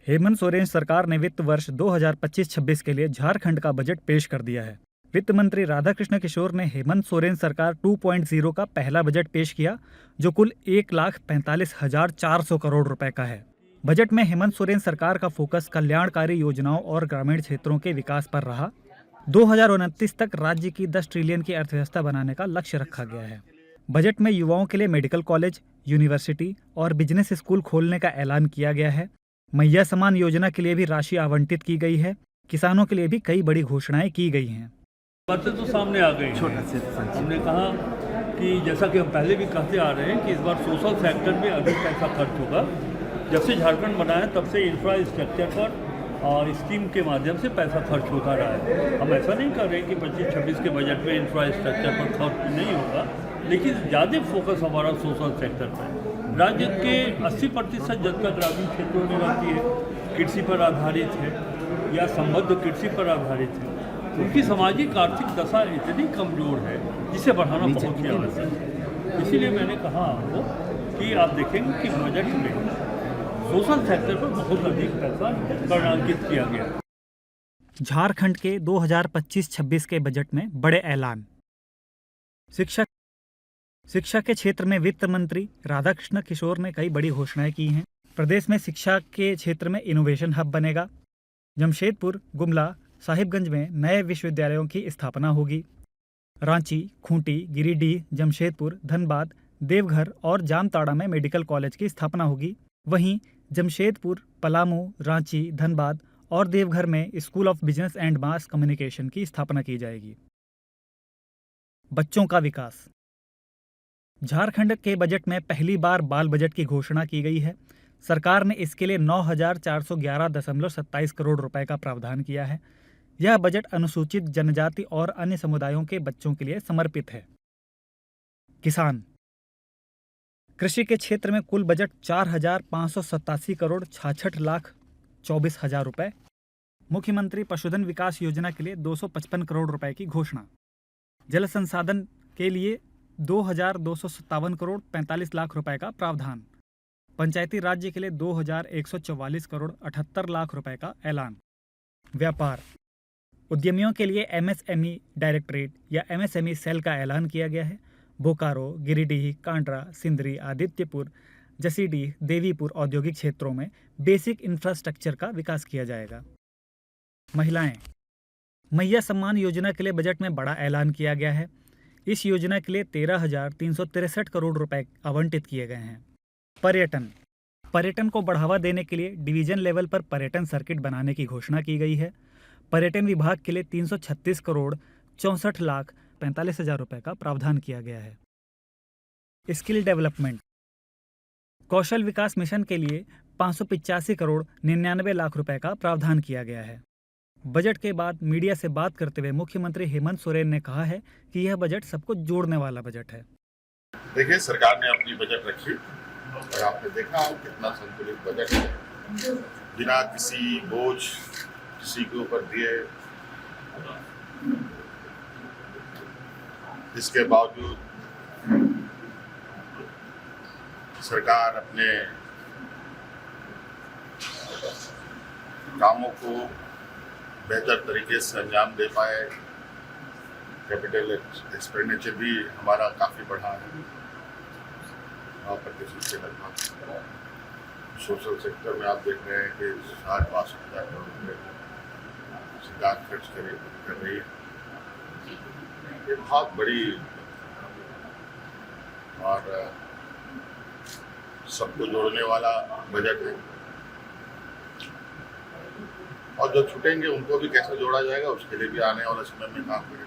हेमंत सोरेन सरकार ने वित्त वर्ष 2025-26 के लिए झारखंड का बजट पेश कर दिया है। वित्त मंत्री राधाकृष्ण किशोर ने हेमंत सोरेन सरकार 2.0 का पहला बजट पेश किया, जो कुल 1,45,400 करोड़ रुपए का है। बजट में हेमंत सोरेन सरकार का फोकस कल्याणकारी योजनाओं और ग्रामीण क्षेत्रों के विकास पर रहा। 2029 तक राज्य की 10 ट्रिलियन की अर्थव्यवस्था बनाने का लक्ष्य रखा गया है। बजट में युवाओं के लिए मेडिकल कॉलेज, यूनिवर्सिटी और बिजनेस स्कूल खोलने का ऐलान किया गया है। मैया समान योजना के लिए भी राशि आवंटित की गई है। किसानों के लिए भी कई बड़ी घोषणाएं की गई हैं। बातें तो सामने आ गई हैं। हमने कहा कि जैसा कि हम पहले भी कहते आ रहे हैं कि इस बार सोशल सेक्टर में अधिक पैसा खर्च होगा। जब से झारखंड बना है तब से इंफ्रास्ट्रक्चर पर और स्कीम के माध्यम से पैसा खर्च होता रहा है। हम ऐसा नहीं कर रहे कि 25-26 के बजट में इंफ्रास्ट्रक्चर पर खर्च नहीं होगा, लेकिन ज़्यादा फोकस हमारा सोशल सेक्टर पर है। राज्य के 80% जनता ग्रामीण क्षेत्रों में रहती है, कृषि पर आधारित है या संबद्ध कृषि पर आधारित है। उनकी सामाजिक आर्थिक दशा इतनी कमज़ोर है जिसे बढ़ाना बहुत ही आवश्यक है। इसीलिए मैंने कहा आपको कि आप देखेंगे कि बजट में सोशल सेक्टर पर बहुत अधिक पैसा गणनांकित किया गया। झारखंड के 2025-26 के बजट में बड़े ऐलान। शिक्षा के क्षेत्र में वित्त मंत्री राधाकृष्ण किशोर ने कई बड़ी घोषणाएं की हैं। प्रदेश में शिक्षा के क्षेत्र में इनोवेशन हब बनेगा। जमशेदपुर, गुमला, साहिबगंज में नए विश्वविद्यालयों की स्थापना होगी। रांची, खूंटी, गिरिडीह, जमशेदपुर, धनबाद, देवघर और जामताड़ा में मेडिकल कॉलेज की स्थापना होगी। वहीं जमशेदपुर, पलामू, रांची, धनबाद और देवघर में school of business and mass communication की स्थापना की जाएगी। बच्चों का विकास। झारखंड के बजट में पहली बार बाल बजट की घोषणा की गई है। सरकार ने इसके लिए 9,411.27 करोड़ रुपए का प्रावधान किया है। यह बजट अनुसूचित जनजाति और अन्य समुदायों के बच्चों के लिए समर्पित है। किसान। कृषि के क्षेत्र में कुल बजट 4,587 करोड़ 66 लाख 24 हजार रुपए। मुख्यमंत्री पशुधन विकास योजना के लिए 255 करोड़ रुपए की घोषणा। जल संसाधन के लिए 2,257 करोड़ 45 लाख रुपए का प्रावधान। पंचायती राज्य के लिए 2,144 करोड़ 78 लाख रुपए का ऐलान। व्यापार। उद्यमियों के लिए MSME डायरेक्टरेट या MSME सेल का ऐलान किया गया है। बोकारो, गिरिडीह, कांड्रा, सिंदरी, आदित्यपुर, जसीडीह, देवीपुर औद्योगिक क्षेत्रों में बेसिक इंफ्रास्ट्रक्चर का विकास किया जाएगा। महिलाएं। मैया सम्मान योजना के लिए बजट में बड़ा ऐलान किया गया है। इस योजना के लिए 13,363 करोड़ रुपए आवंटित किए गए हैं। पर्यटन को बढ़ावा देने के लिए डिवीजन लेवल पर पर्यटन सर्किट बनाने की घोषणा की गई है। पर्यटन विभाग के लिए 336 करोड़ 64 लाख 45 हजार रुपए का प्रावधान किया गया है। Skill development. कौशल विकास मिशन के लिए 585 करोड़ 99 लाख रुपए का प्रावधान किया गया है। बजट के बाद मीडिया से बात करते हुए मुख्यमंत्री हेमंत सोरेन ने कहा है कि यह बजट सबको जोड़ने वाला बजट है। देखिए, सरकार ने अपनी बजट रखी और आपने देखा कितना संतुलित बजट है, बिना किसी बोझ किसी के ऊपर दिए। इसके बावजूद सरकार अपने कामों को बेहतर तरीके से अंजाम दे पाए। कैपिटल एक्सपेंडिचर भी हमारा काफ़ी बढ़ा है, 9% से लगभग। सोशल सेक्टर में आप देख रहे हैं कि 60-62 करोड़ रुपये सरकार खर्च कर रही है। ये बहुत बड़ी और सबको जोड़ने वाला बजट है। और जो छूटेंगे उनको भी कैसे जोड़ा जाएगा, उसके लिए भी आने वाले समय में काम करेंगे।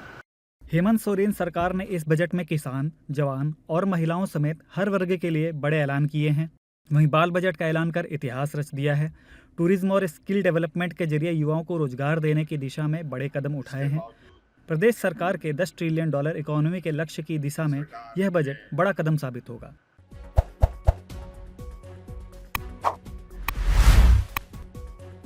हेमंत सोरेन सरकार ने इस बजट में किसान, जवान और महिलाओं समेत हर वर्ग के लिए बड़े ऐलान किए हैं। वहीं बाल बजट का ऐलान कर इतिहास रच दिया है। टूरिज्म और स्किल डेवलपमेंट के जरिए युवाओं को रोजगार देने की दिशा में बड़े कदम उठाए हैं। प्रदेश सरकार के $10 ट्रिलियन इकोनॉमी के लक्ष्य की दिशा में यह बजट बड़ा कदम साबित होगा।